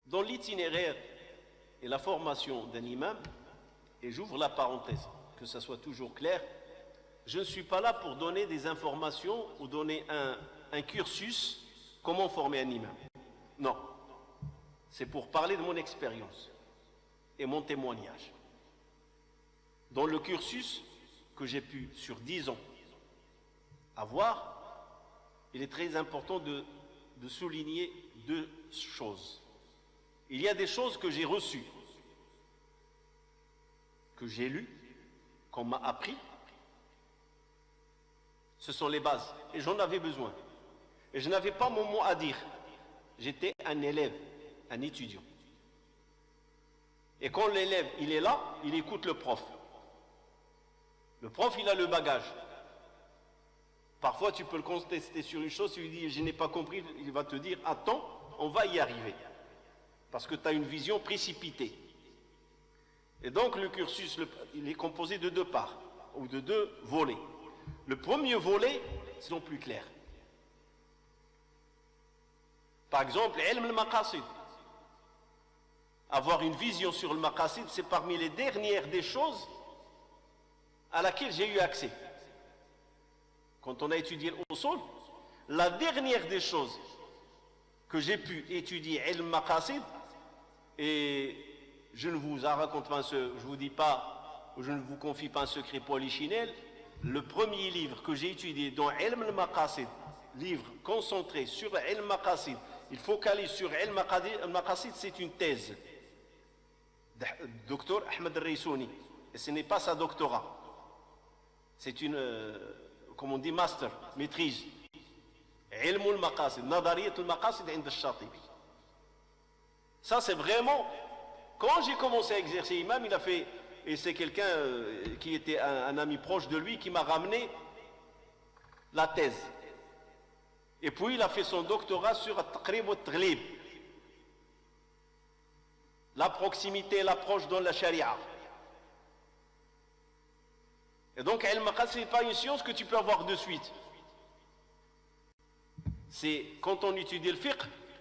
Dans l'itinéraire et la formation d'un imam, et j'ouvre la parenthèse, que ça soit toujours clair, je ne suis pas là pour donner des informations ou donner un cursus, comment former un imam. Non, c'est pour parler de mon expérience et mon témoignage. Dans le cursus que j'ai pu, sur 10 ans, avoir, il est très important de souligner deux choses. Il y a des choses que j'ai reçues, que j'ai lues, qu'on m'a appris. Ce sont les bases. Et j'en avais besoin. Et je n'avais pas mon mot à dire. J'étais un élève, un étudiant. Et quand l'élève, il est là, il écoute le prof. Le prof, il a le bagage. Parfois, tu peux le contester sur une chose, tu lui dis, je n'ai pas compris, il va te dire, attends, on va y arriver. Parce que tu as une vision précipitée. Et donc, le cursus, il est composé de deux parts, ou de deux volets. Le premier volet, c'est non plus clair. Par exemple, ilm al-maqasid. Avoir une vision sur le maqasid, c'est parmi les dernières des choses à laquelle j'ai eu accès. Quand on a étudié l'usul, la dernière des choses que j'ai pu étudier ilm al-maqasid, et je ne vous raconte pas, je vous dis pas, ou je ne vous confie pas un secret polichinelle, le premier livre que j'ai étudié dans ilm al-maqasid, livre concentré sur ilm al-maqasid, il focalise sur ilm al-maqasid, c'est une thèse. Docteur Ahmed al-Raysouni, et ce n'est pas sa doctorat, c'est une, comme on dit, master, maîtrise. Ilm al-maqasid, nadariyat al-maqasid ind al-Shatibi. Ça c'est vraiment, quand j'ai commencé à exercer imam, il a fait, et c'est quelqu'un qui était un ami proche de lui qui m'a ramené la thèse. Et puis il a fait son doctorat sur at-taqrib wa at-taghlib, la proximité et l'approche dans la charia. Et donc al-maqasid, ce n'est pas une science que tu peux avoir de suite. C'est quand on étudie le fiqh,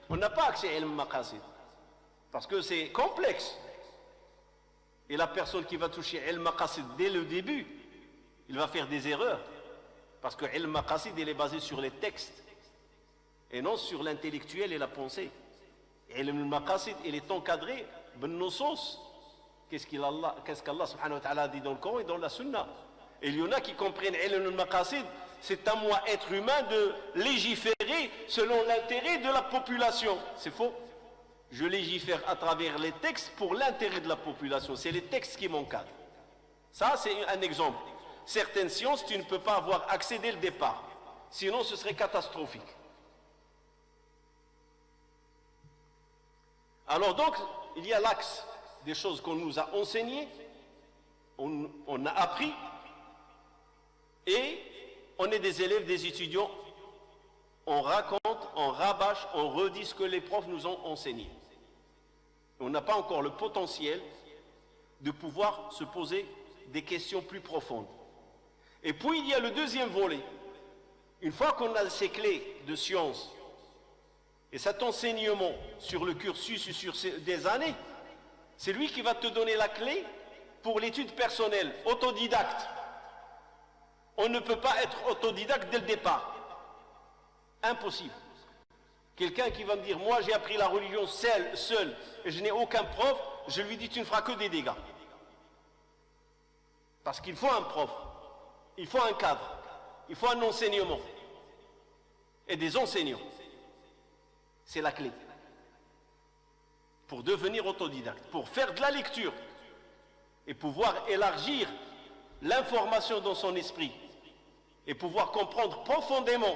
on n'a pas accès à al-maqasid parce que c'est complexe. Et la personne qui va toucher al-maqasid dès le début, il va faire des erreurs parce que al-maqasid, il est basé sur les textes et non sur l'intellectuel et la pensée. Et al-maqasid, il est encadré ben nusus. Qu'est-ce qu'Allah subhanahu wa ta'ala dit dans le Coran et dans la Sunna. Et il y en a qui comprennent al-maqasid, c'est à moi, être humain, de légiférer selon l'intérêt de la population. C'est faux. Je légifère à travers les textes pour l'intérêt de la population. C'est les textes qui m'encadrent. Ça, c'est un exemple. Certaines sciences, tu ne peux pas avoir accès dès le départ. Sinon, ce serait catastrophique. Alors donc, il y a l'axe des choses qu'on nous a enseignées, on a appris, et on est des élèves, des étudiants, on raconte, on rabâche, on redit ce que les profs nous ont enseigné. On n'a pas encore le potentiel de pouvoir se poser des questions plus profondes. Et puis il y a le deuxième volet. Une fois qu'on a ces clés de science et cet enseignement sur le cursus sur des années, c'est lui qui va te donner la clé pour l'étude personnelle, autodidacte. On ne peut pas être autodidacte dès le départ. Impossible. Quelqu'un qui va me dire, moi j'ai appris la religion seul et je n'ai aucun prof, je lui dis, tu ne feras que des dégâts. Parce qu'il faut un prof, il faut un cadre, il faut un enseignement et des enseignants. C'est la clé. Pour devenir autodidacte, pour faire de la lecture et pouvoir élargir l'information dans son esprit et pouvoir comprendre profondément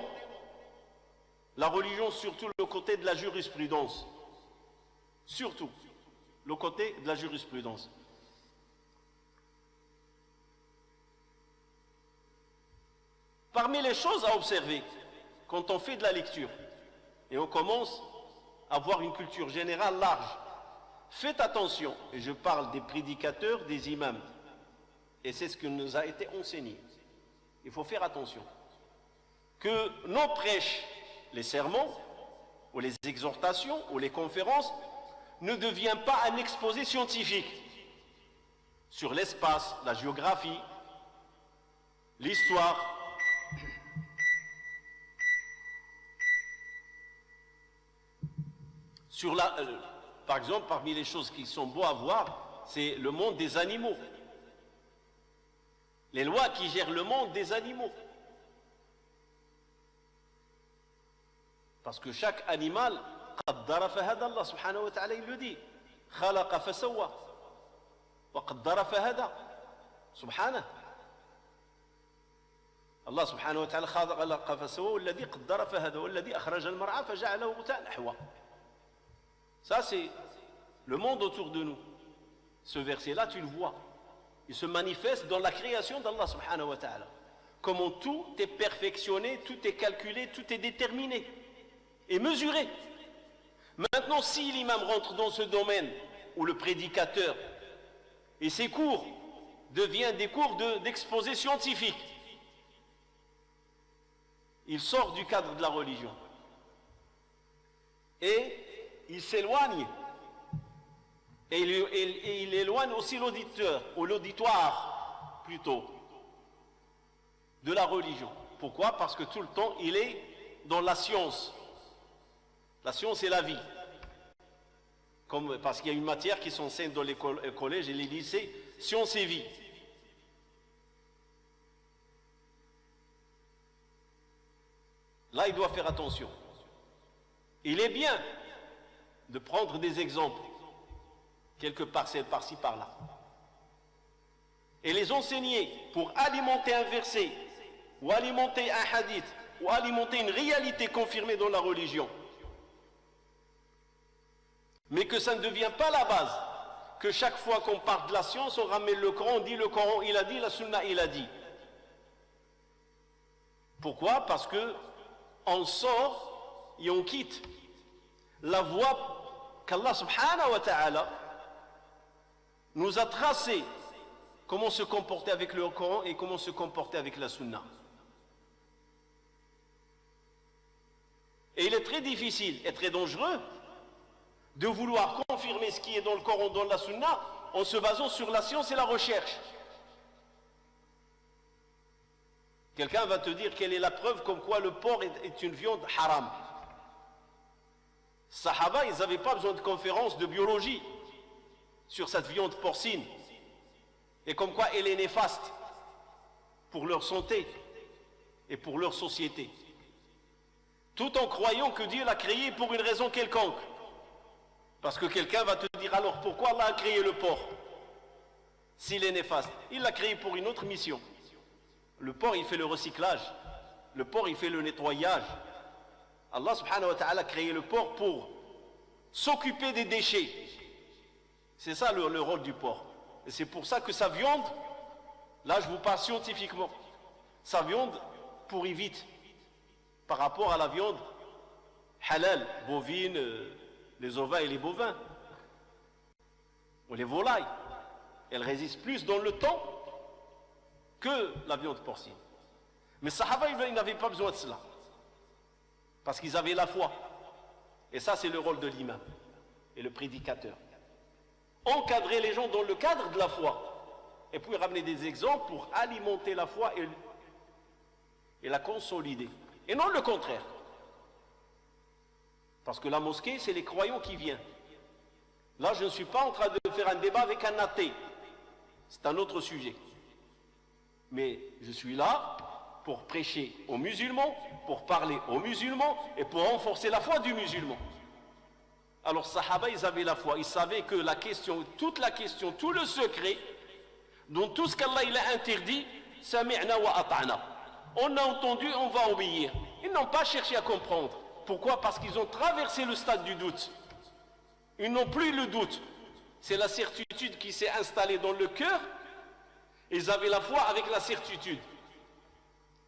la religion, surtout le côté de la jurisprudence. Surtout le côté de la jurisprudence. Parmi les choses à observer quand on fait de la lecture et on commence à avoir une culture générale large, faites attention, et je parle des prédicateurs, des imams, et c'est ce que nous a été enseigné. Il faut faire attention que nos prêches, les sermons, ou les exhortations, ou les conférences, ne devient pas un exposé scientifique sur l'espace, la géographie, l'histoire. Par exemple, parmi les choses qui sont beaux à voir, c'est le monde des animaux. Les lois qui gèrent le monde des animaux. Parce que chaque animal, qaddara fahada, Allah subhanahu wa ta'ala, il le dit. Khalaqa fasawa. Wa qaddara fahada. Subhanah. Allah subhanahu wa ta'ala khalaqa fasawa, walladhi qaddara fahada, walladhi akhraja al-mar'a faja'alahu ghuta'an ahwa. Ça, c'est le monde autour de nous. Ce verset-là, tu le vois. Il se manifeste dans la création d'Allah subhanahu wa ta'ala. Comment tout est perfectionné, tout est calculé, tout est déterminé et mesuré. Maintenant, si l'imam rentre dans ce domaine où le prédicateur et ses cours deviennent des cours d'exposé scientifique, il sort du cadre de la religion. Et il s'éloigne. Et il éloigne aussi l'auditeur, ou l'auditoire plutôt, de la religion. Pourquoi? Parce que tout le temps, il est dans la science. La science et la vie. Parce qu'il y a une matière qui s'enseigne dans les collèges et les lycées, science et vie. Là, il doit faire attention. Il est bien de prendre des exemples, quelque parcelles par-ci, par-là, et les enseigner pour alimenter un verset, ou alimenter un hadith, ou alimenter une réalité confirmée dans la religion. Mais que ça ne devient pas la base, que chaque fois qu'on parle de la science, on ramène le Coran, on dit le Coran il a dit, la Sunna il a dit. Pourquoi? Parce que on sort et on quitte la voie qu'Allah subhanahu wa ta'ala nous a tracé, comment se comporter avec le Coran et comment se comporter avec la Sunna. Et il est très difficile et très dangereux de vouloir confirmer ce qui est dans le Coran, dans la Sunna, en se basant sur la science et la recherche. Quelqu'un va te dire quelle est la preuve comme quoi le porc est une viande haram. Sahaba, ils n'avaient pas besoin de conférences de biologie sur cette viande porcine et comme quoi elle est néfaste pour leur santé et pour leur société, tout en croyant que Dieu l'a créé pour une raison quelconque. Parce que quelqu'un va te dire alors pourquoi Allah a créé le porc s'il est néfaste? Il l'a créé pour une autre mission. Le porc il fait le recyclage, le porc il fait le nettoyage. Allah subhanahu wa ta'ala a créé le porc pour s'occuper des déchets. C'est ça le rôle du porc. Et c'est pour ça que sa viande, là je vous parle scientifiquement, sa viande pourrit vite par rapport à la viande halal, bovine, les ovins et les bovins, ou les volailles. Elle résiste plus dans le temps que la viande porcine. Mais Sahaba, ils n'avaient pas besoin de cela. Parce qu'ils avaient la foi. Et ça, c'est le rôle de l'imam et le prédicateur. Encadrer les gens dans le cadre de la foi. Et puis ramener des exemples pour alimenter la foi et la consolider. Et non le contraire. Parce que la mosquée, c'est les croyants qui viennent. Là, je ne suis pas en train de faire un débat avec un athée. C'est un autre sujet. Mais je suis là pour prêcher aux musulmans, pour parler aux musulmans et pour renforcer la foi du musulman. Alors, Sahaba, ils avaient la foi. Ils savaient que la question, tout le secret, dont tout ce qu'Allah il a interdit, sami'na wa ata'na. On a entendu, on va obéir. Ils n'ont pas cherché à comprendre. Pourquoi? Parce qu'ils ont traversé le stade du doute. Ils n'ont plus le doute. C'est la certitude qui s'est installée dans le cœur. Ils avaient la foi avec la certitude.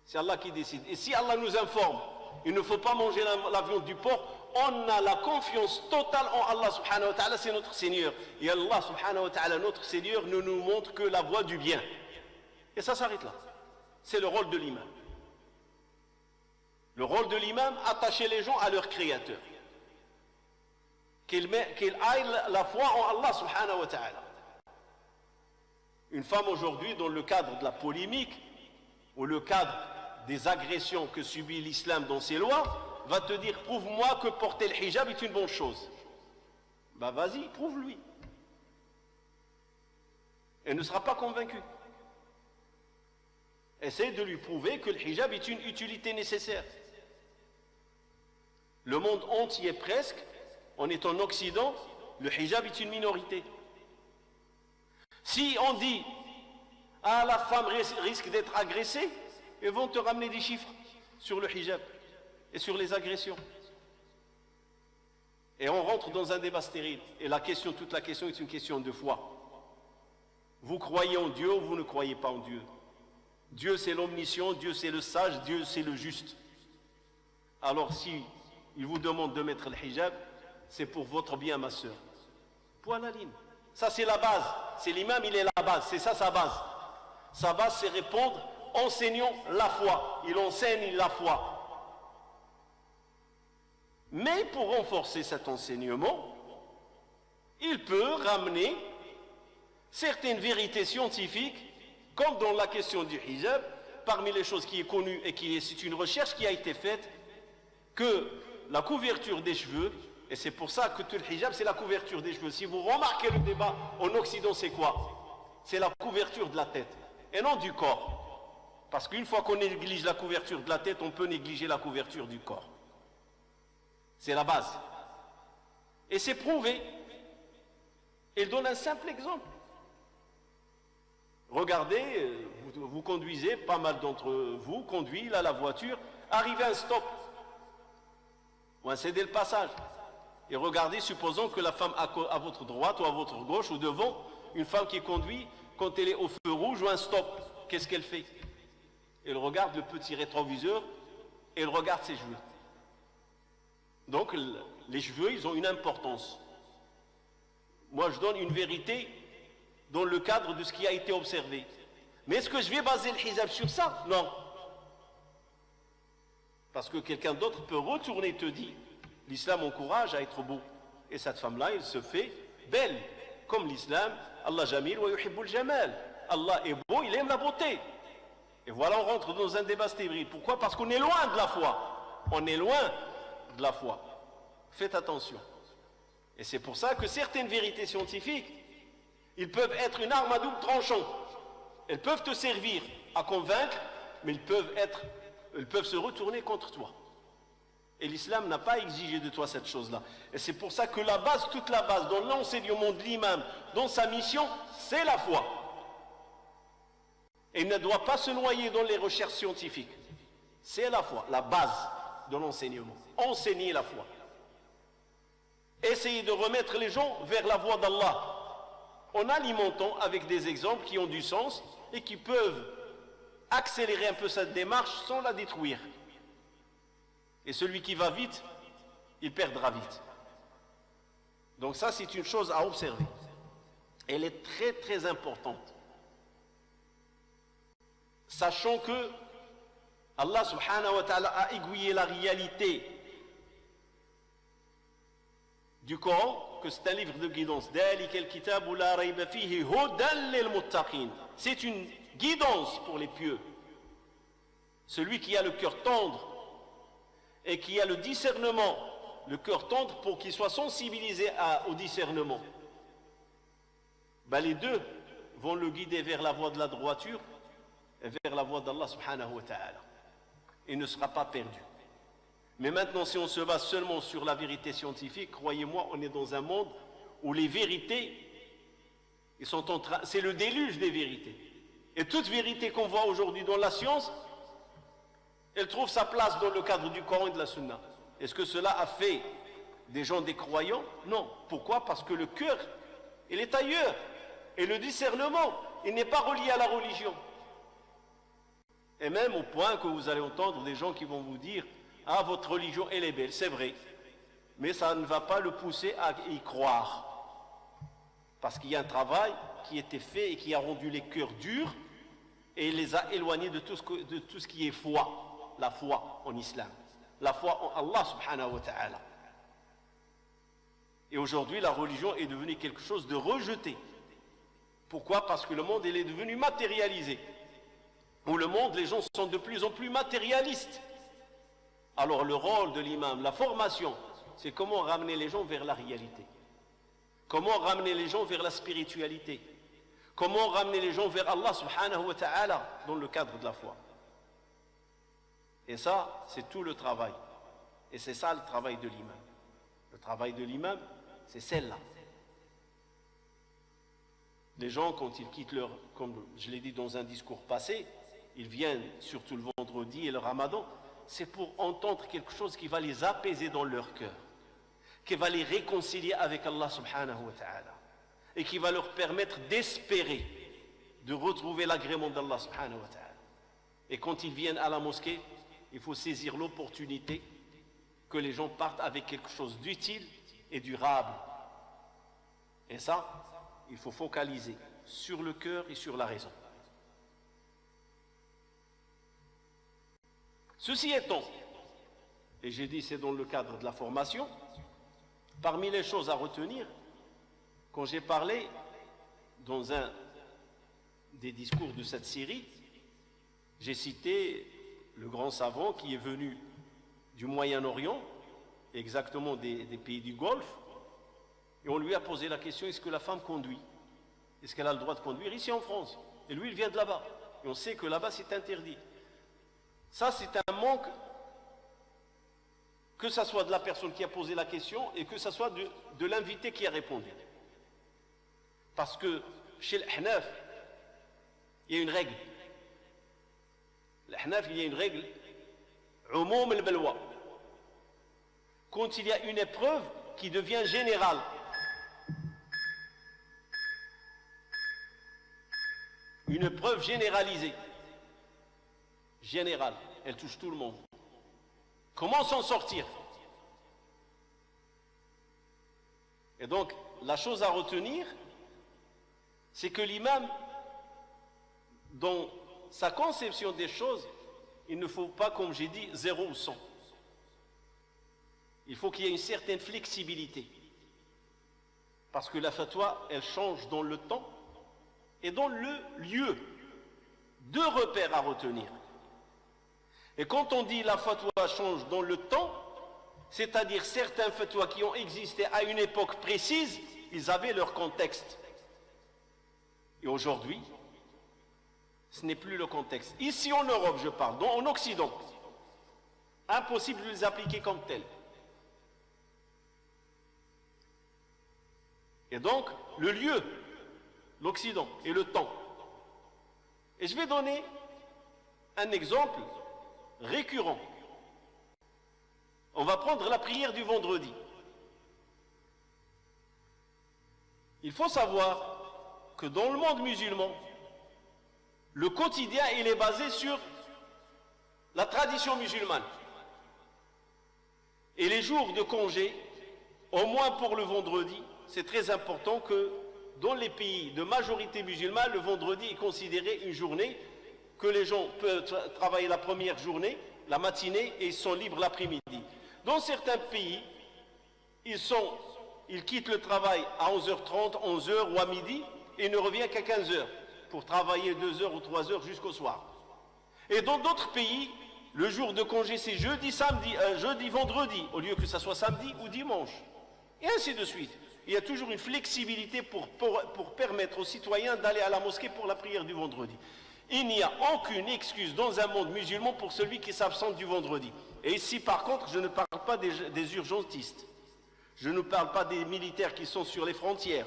C'est Allah qui décide. Et si Allah nous informe, il ne faut pas manger la viande du porc, on a la confiance totale en Allah subhanahu wa ta'ala, c'est notre Seigneur. Et Allah subhanahu wa ta'ala, notre Seigneur, ne nous montre que la voie du bien. Et ça s'arrête là. C'est le rôle de l'imam. Le rôle de l'imam, attacher les gens à leur créateur. qu'il aille la foi en Allah subhanahu wa ta'ala. Une femme aujourd'hui, dans le cadre de la polémique, ou le cadre des agressions que subit l'islam dans ses lois, va te dire, prouve-moi que porter le hijab est une bonne chose. Bah vas-y, prouve-lui. Elle ne sera pas convaincue. Essaye de lui prouver que le hijab est une utilité nécessaire. Le monde entier presque, on est en Occident, le hijab est une minorité. Si on dit, ah la femme risque d'être agressée, ils vont te ramener des chiffres sur le hijab et sur les agressions. Et on rentre dans un débat stérile. Et toute la question est une question de foi. Vous croyez en Dieu ou vous ne croyez pas en Dieu? Dieu c'est l'omniscient, Dieu c'est le sage, Dieu c'est le juste. Alors si il vous demande de mettre le hijab, c'est pour votre bien, ma soeur. Point à la ligne. Ça c'est la base. C'est l'imam, il est la base. C'est ça sa base. Sa base c'est répondre, enseignons la foi. Il enseigne la foi. Mais pour renforcer cet enseignement, il peut ramener certaines vérités scientifiques, comme dans la question du hijab, parmi les choses qui est connue et c'est une recherche qui a été faite, que la couverture des cheveux, et c'est pour ça que tout le hijab c'est la couverture des cheveux. Si vous remarquez le débat en Occident, c'est quoi? C'est la couverture de la tête, et non du corps. Parce qu'une fois qu'on néglige la couverture de la tête, on peut négliger la couverture du corps. C'est la base. Et c'est prouvé. Il donne un simple exemple. Regardez, vous conduisez, pas mal d'entre vous conduisent là, la voiture, arrivez à un stop, ou un céder le passage. Et regardez, supposons que la femme à votre droite ou à votre gauche ou devant, une femme qui conduit, quand elle est au feu rouge ou un stop, qu'est-ce qu'elle fait? Elle regarde le petit rétroviseur et elle regarde ses cheveux. Donc les cheveux, ils ont une importance. Moi, je donne une vérité dans le cadre de ce qui a été observé. Mais est-ce que je vais baser le hijab sur ça? Non. Parce que quelqu'un d'autre peut retourner et te dire, l'islam encourage à être beau. Et cette femme-là, elle se fait belle. Comme l'islam, Allah jamil wa yuhibbul jamal. Allah est beau, il aime la beauté. Et voilà, on rentre dans un débat stérile. Pourquoi? Parce qu'on est loin de la foi. On est loin de la foi. Faites attention. Et c'est pour ça que certaines vérités scientifiques, ils peuvent être une arme à double tranchant. Elles peuvent te servir à convaincre, mais elles peuvent se retourner contre toi. Et l'islam n'a pas exigé de toi cette chose-là. Et c'est pour ça que la base, toute la base, dans l'enseignement de l'imam, dans sa mission, c'est la foi. Et il ne doit pas se noyer dans les recherches scientifiques. C'est la foi, la base de l'enseignement. Enseigner la foi. Essayez de remettre les gens vers la voie d'Allah, en alimentant avec des exemples qui ont du sens et qui peuvent accélérer un peu cette démarche sans la détruire. Et celui qui va vite, il perdra vite. Donc ça, c'est une chose à observer. Elle est très très importante. Sachant que Allah subhanahu wa ta'ala a aiguillé la réalité du Coran, que c'est un livre de guidance. C'est une guidance pour les pieux. Celui qui a le cœur tendre et qui a le discernement, le cœur tendre pour qu'il soit sensibilisé au discernement. Les deux vont le guider vers la voie de la droiture et vers la voie d'Allah subhanahu wa ta'ala. Il ne sera pas perdu. Mais maintenant, si on se base seulement sur la vérité scientifique, croyez-moi, on est dans un monde où les vérités, c'est le déluge des vérités. Et toute vérité qu'on voit aujourd'hui dans la science, elle trouve sa place dans le cadre du Coran et de la Sunna. Est-ce que cela a fait des gens des croyants? Non. Pourquoi? Parce que le cœur, il est ailleurs. Et le discernement, il n'est pas relié à la religion. Et même au point que vous allez entendre des gens qui vont vous dire: ah, votre religion, elle est belle, c'est vrai. Mais ça ne va pas le pousser à y croire. Parce qu'il y a un travail qui a été fait et qui a rendu les cœurs durs et les a éloignés de tout ce qui est foi. La foi en islam. La foi en Allah subhanahu wa ta'ala. Et aujourd'hui, la religion est devenue quelque chose de rejeté. Pourquoi? Parce que le monde, il est devenu matérialisé. Où le monde, les gens sont de plus en plus matérialistes. Alors le rôle de l'imam, la formation, c'est comment ramener les gens vers la réalité. Comment ramener les gens vers la spiritualité. Comment ramener les gens vers Allah subhanahu wa ta'ala dans le cadre de la foi. Et ça, c'est tout le travail. Et c'est ça le travail de l'imam. Le travail de l'imam, c'est celle-là. Les gens, quand ils quittent leur, comme je l'ai dit dans un discours passé, ils viennent surtout le vendredi et le ramadan, c'est pour entendre quelque chose qui va les apaiser dans leur cœur, qui va les réconcilier avec Allah subhanahu wa ta'ala, et qui va leur permettre d'espérer, de retrouver l'agrément d'Allah subhanahu wa ta'ala. Et quand ils viennent à la mosquée, il faut saisir l'opportunité que les gens partent avec quelque chose d'utile et durable. Et ça, il faut focaliser sur le cœur et sur la raison. Ceci étant, et j'ai dit c'est dans le cadre de la formation, parmi les choses à retenir, quand j'ai parlé dans un des discours de cette série, j'ai cité le grand savant qui est venu du Moyen-Orient, exactement des pays du Golfe, et on lui a posé la question, est-ce que la femme conduit? Est-ce qu'elle a le droit de conduire ici en France? Et lui, il vient de là-bas. Et on sait que là-bas, c'est interdit. Ça, c'est un manque, que ce soit de la personne qui a posé la question et que ce soit de l'invité qui a répondu. Parce que chez l'Ahnaf, il y a une règle. L'Ahnaf, il y a une règle, Umoum al-Balwa. Quand il y a une épreuve qui devient générale, une épreuve généralisée, générale, elle touche tout le monde. Comment s'en sortir? Et donc, la chose à retenir, c'est que l'imam, dans sa conception des choses, il ne faut pas, comme j'ai dit, 0 ou 100. Il faut qu'il y ait une certaine flexibilité. Parce que la fatwa, elle change dans le temps et dans le lieu. 2 repères à retenir. Et quand on dit la fatwa change dans le temps, c'est-à-dire certains fatwas qui ont existé à une époque précise, ils avaient leur contexte. Et aujourd'hui, ce n'est plus le contexte. Ici en Europe, je parle, donc en Occident, impossible de les appliquer comme tels. Et donc, le lieu, l'Occident et le temps. Et je vais donner un exemple récurrent. On va prendre la prière du vendredi. Il faut savoir que dans le monde musulman, le quotidien, il est basé sur la tradition musulmane. Et les jours de congé, au moins pour le vendredi, c'est très important que dans les pays de majorité musulmane, le vendredi est considéré une journée que les gens peuvent travailler la première journée, la matinée, et ils sont libres l'après-midi. Dans certains pays, ils quittent le travail à 11h30, 11h ou à midi, et ne reviennent qu'à 15h, pour travailler 2 heures ou 3 heures jusqu'au soir. Et dans d'autres pays, le jour de congé, c'est jeudi, vendredi, au lieu que ça soit samedi ou dimanche. Et ainsi de suite. Il y a toujours une flexibilité pour permettre aux citoyens d'aller à la mosquée pour la prière du vendredi. Il n'y a aucune excuse dans un monde musulman pour celui qui s'absente du vendredi. Et ici, par contre, je ne parle pas des urgentistes. Je ne parle pas des militaires qui sont sur les frontières.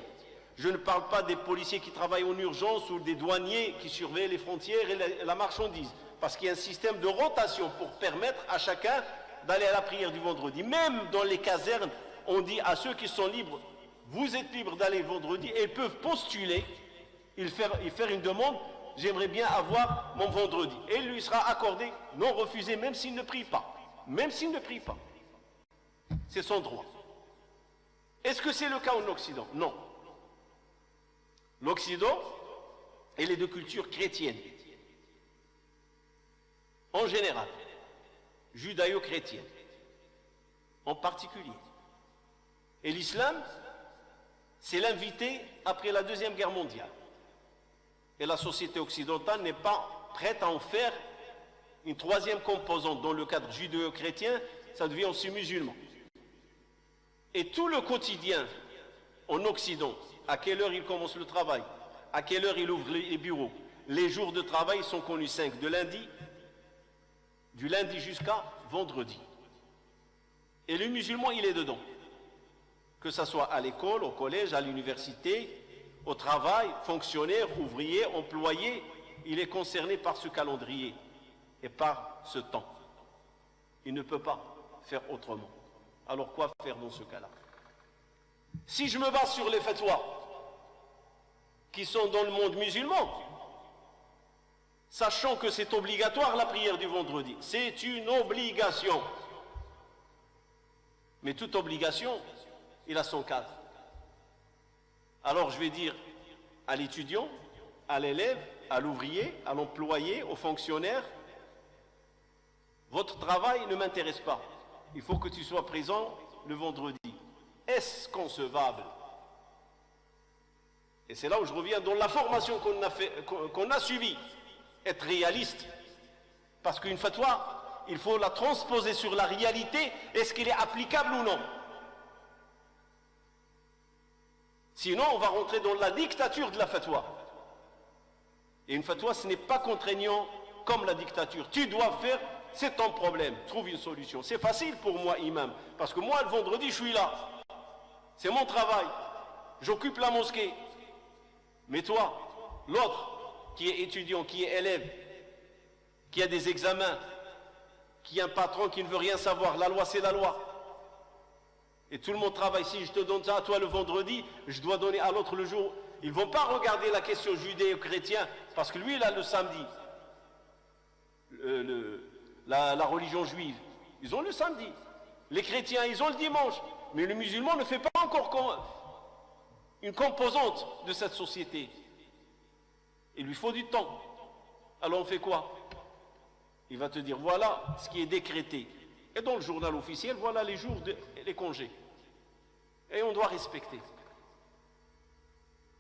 Je ne parle pas des policiers qui travaillent en urgence ou des douaniers qui surveillent les frontières et la marchandise. Parce qu'il y a un système de rotation pour permettre à chacun d'aller à la prière du vendredi. Même dans les casernes, on dit à ceux qui sont libres, vous êtes libres d'aller vendredi, et ils peuvent postuler, ils faire une demande, j'aimerais bien avoir mon vendredi. Et il lui sera accordé, non refusé, même s'il ne prie pas. Même s'il ne prie pas. C'est son droit. Est-ce que c'est le cas en Occident? Non. L'Occident, il est de culture chrétienne. En général, judéo-chrétienne. En particulier. Et l'islam, c'est l'invité après la Deuxième Guerre mondiale. Et la société occidentale n'est pas prête à en faire une troisième composante. Dans le cadre judéo-chrétien, ça devient aussi musulman. Et tout le quotidien en Occident, à quelle heure il commence le travail, à quelle heure il ouvre les bureaux, les jours de travail sont connus 5, du lundi jusqu'à vendredi. Et le musulman, il est dedans. Que ce soit à l'école, au collège, à l'université, au travail, fonctionnaire, ouvrier, employé, il est concerné par ce calendrier et par ce temps. Il ne peut pas faire autrement. Alors quoi faire dans ce cas-là? Si je me base sur les fatwas qui sont dans le monde musulman, sachant que c'est obligatoire la prière du vendredi, c'est une obligation. Mais toute obligation, il a son cadre. Alors je vais dire à l'étudiant, à l'élève, à l'ouvrier, à l'employé, au fonctionnaire, votre travail ne m'intéresse pas. Il faut que tu sois présent le vendredi. Est-ce concevable? Et c'est là où je reviens dans la formation qu'on a suivie. Être réaliste. Parce qu'une fatwa, il faut la transposer sur la réalité. Est-ce qu'elle est applicable ou non? Sinon, on va rentrer dans la dictature de la fatwa. Et une fatwa, ce n'est pas contraignant comme la dictature. Tu dois faire, c'est ton problème. Trouve une solution. C'est facile pour moi, imam. Parce que moi, le vendredi, je suis là. C'est mon travail. J'occupe la mosquée. Mais toi, l'autre, qui est étudiant, qui est élève, qui a des examens, qui a un patron qui ne veut rien savoir, la loi, c'est la loi. Et tout le monde travaille. Si je te donne ça à toi le vendredi, je dois donner à l'autre le jour. Ils ne vont pas regarder la question judéo-chrétienne, parce que lui, il a le samedi. La religion juive, ils ont le samedi. Les chrétiens, ils ont le dimanche. Mais le musulman ne fait pas encore une composante de cette société. Il lui faut du temps. Alors on fait quoi? Il va te dire, voilà ce qui est décrété. Et dans le journal officiel, voilà les jours et les congés. Et on doit respecter.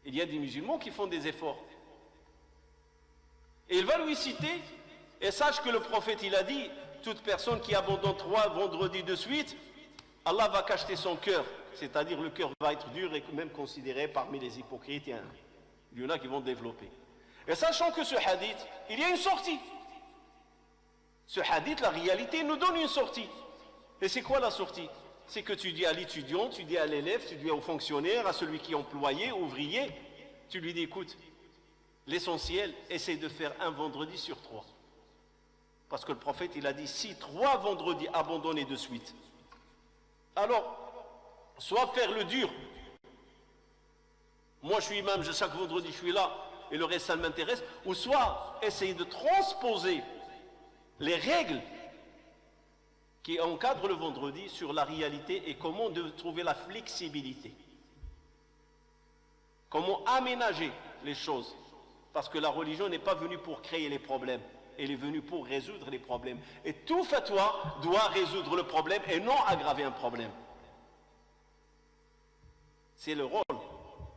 Il y a des musulmans qui font des efforts. Et il va lui citer, et sache que le prophète, il a dit, toute personne qui abandonne 3 vendredis de suite, Allah va cacheter son cœur. C'est-à-dire le cœur va être dur et même considéré parmi les hypocrites. Il y en a qui vont développer. Et sachant que ce hadith, il y a une sortie. Ce hadith, la réalité, nous donne une sortie. Et c'est quoi la sortie? C'est que tu dis à l'étudiant, tu dis à l'élève, tu dis au fonctionnaire, à celui qui est employé, ouvrier, tu lui dis, écoute, l'essentiel, essaye de faire un vendredi sur 3. Parce que le prophète, il a dit, si 3 vendredis abandonnés de suite, alors, soit faire le dur. Moi, je suis imam, chaque vendredi, je suis là, et le reste, ça ne m'intéresse. Ou soit essayer de transposer les règles qui encadrent le vendredi sur la réalité et comment de trouver la flexibilité. Comment aménager les choses. Parce que la religion n'est pas venue pour créer les problèmes. Elle est venue pour résoudre les problèmes. Et tout fatwa doit résoudre le problème et non aggraver un problème. C'est le rôle.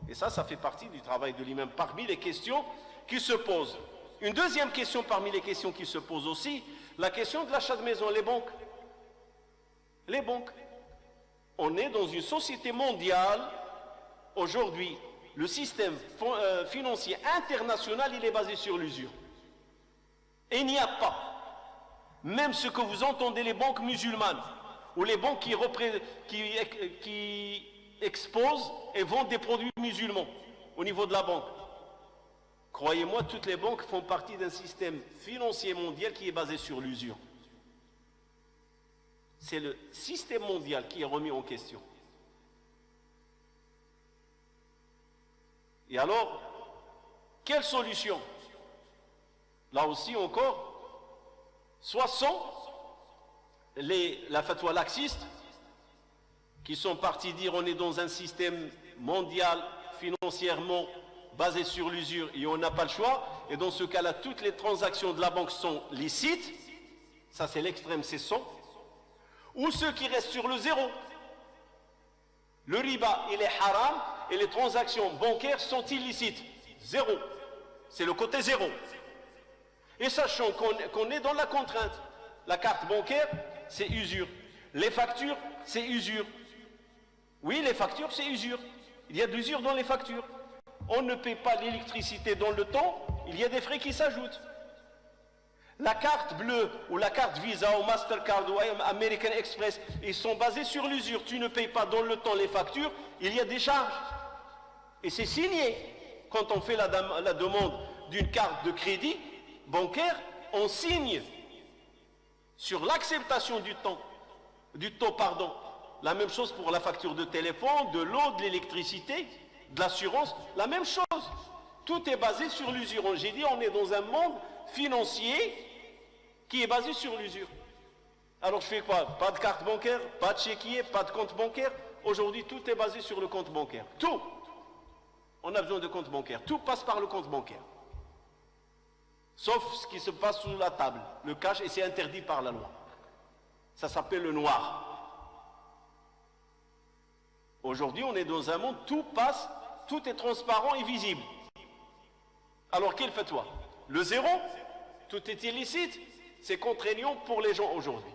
Et ça fait partie du travail de l'imam. Parmi les questions qui se posent. Une deuxième question parmi les questions qui se posent aussi, la question de l'achat de maison, les banques. Les banques. On est dans une société mondiale. Aujourd'hui, le système financier international, il est basé sur l'usure. Et il n'y a pas, même ce que vous entendez les banques musulmanes, ou les banques qui exposent et vendent des produits musulmans au niveau de la banque. Croyez-moi, toutes les banques font partie d'un système financier mondial qui est basé sur l'usure. C'est le système mondial qui est remis en question. Et alors, quelle solution? Là aussi encore, soit sont la fatwa laxiste, qui sont partis dire on est dans un système mondial financièrement basé sur l'usure et on n'a pas le choix, et dans ce cas-là, toutes les transactions de la banque sont licites, ça c'est l'extrême, c'est 100, ou ceux qui restent sur le zéro. Le riba, il est haram, et les transactions bancaires sont illicites. Zéro. C'est le côté zéro. Et sachant qu'on est dans la contrainte. La carte bancaire, c'est usure. Les factures, c'est usure. Oui, les factures, c'est usure. Il y a de l'usure dans les factures. On ne paie pas l'électricité dans le temps, il y a des frais qui s'ajoutent. La carte bleue ou la carte Visa ou Mastercard ou American Express, ils sont basés sur l'usure. Tu ne payes pas dans le temps les factures, il y a des charges. Et c'est signé. Quand on fait la demande d'une carte de crédit bancaire, on signe sur l'acceptation du taux. La même chose pour la facture de téléphone, de l'eau, de l'électricité, de l'assurance, la même chose. Tout est basé sur l'usure. J'ai dit, on est dans un monde financier qui est basé sur l'usure. Alors je fais quoi? Pas de carte bancaire, pas de chéquier, pas de compte bancaire. Aujourd'hui, tout est basé sur le compte bancaire. Tout. On a besoin de compte bancaire. Tout passe par le compte bancaire. Sauf ce qui se passe sous la table, le cash, et c'est interdit par la loi. Ça s'appelle le noir. Aujourd'hui, on est dans un monde, tout passe, tout est transparent et visible. Alors, quel fait-toi? Le zéro, tout est illicite, c'est contraignant pour les gens aujourd'hui.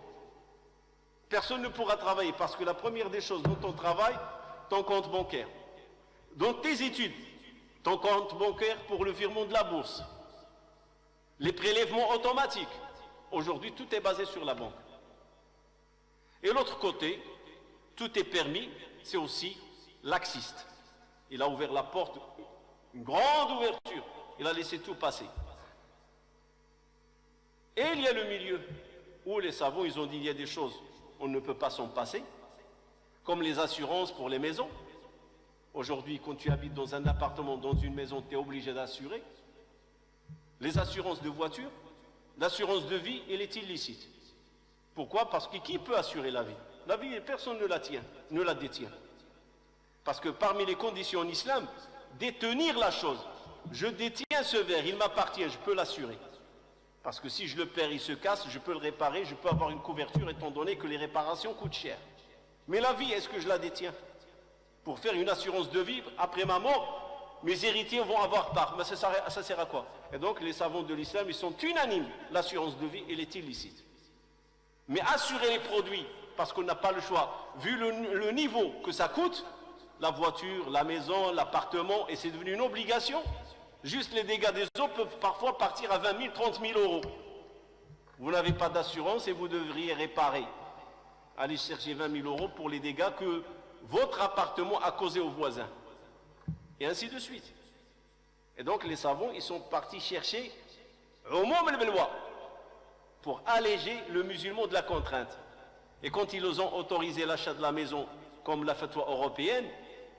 Personne ne pourra travailler parce que la première des choses dans ton travail, ton compte bancaire. Dans tes études, ton compte bancaire pour le virement de la bourse. Les prélèvements automatiques. Aujourd'hui, tout est basé sur la banque. Et l'autre côté, tout est permis, c'est aussi laxiste. Il a ouvert la porte, une grande ouverture. Il a laissé tout passer. Et il y a le milieu où les savants, ils ont dit il y a des choses, on ne peut pas s'en passer, comme les assurances pour les maisons. Aujourd'hui, quand tu habites dans un appartement, dans une maison, tu es obligé d'assurer. Les assurances de voiture, l'assurance de vie, elle est illicite. Pourquoi? Parce que qui peut assurer la vie? La vie, personne ne la détient. Parce que parmi les conditions en islam, détenir la chose. Je détiens ce verre, il m'appartient, je peux l'assurer. Parce que si je le perds, il se casse, je peux le réparer, je peux avoir une couverture étant donné que les réparations coûtent cher. Mais la vie, est-ce que je la détiens? Pour faire une assurance de vie, après ma mort, mes héritiers vont avoir part. Mais ça sert à quoi? Et donc les savants de l'islam, ils sont unanimes. L'assurance de vie, elle est illicite. Mais assurer les produits, parce qu'on n'a pas le choix, vu le niveau que ça coûte, la voiture, la maison, l'appartement, et c'est devenu une obligation, juste les dégâts des eaux peuvent parfois partir à 20 000, 30 000 euros. Vous n'avez pas d'assurance et vous devriez réparer. Allez chercher 20 000 euros pour les dégâts que votre appartement a causé aux voisins. Et ainsi de suite. Et donc les savants, ils sont partis chercher pour alléger le musulman de la contrainte. Et quand ils ont autorisé l'achat de la maison, comme la fatwa européenne,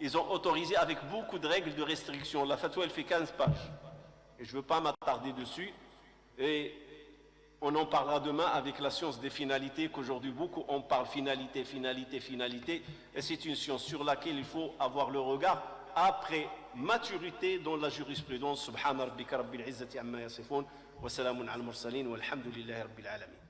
ils ont autorisé avec beaucoup de règles de restriction. La fatwa, elle fait 15 pages. Et je ne veux pas m'attarder dessus. Et on en parlera demain avec la science des finalités, qu'aujourd'hui beaucoup on parle finalité. Et c'est une science sur laquelle il faut avoir le regard après maturité dans la jurisprudence. Subhana rabbika rabbil izzati amma yasifun wa salamun al mursalin walhamdulillahi rabbil alamin.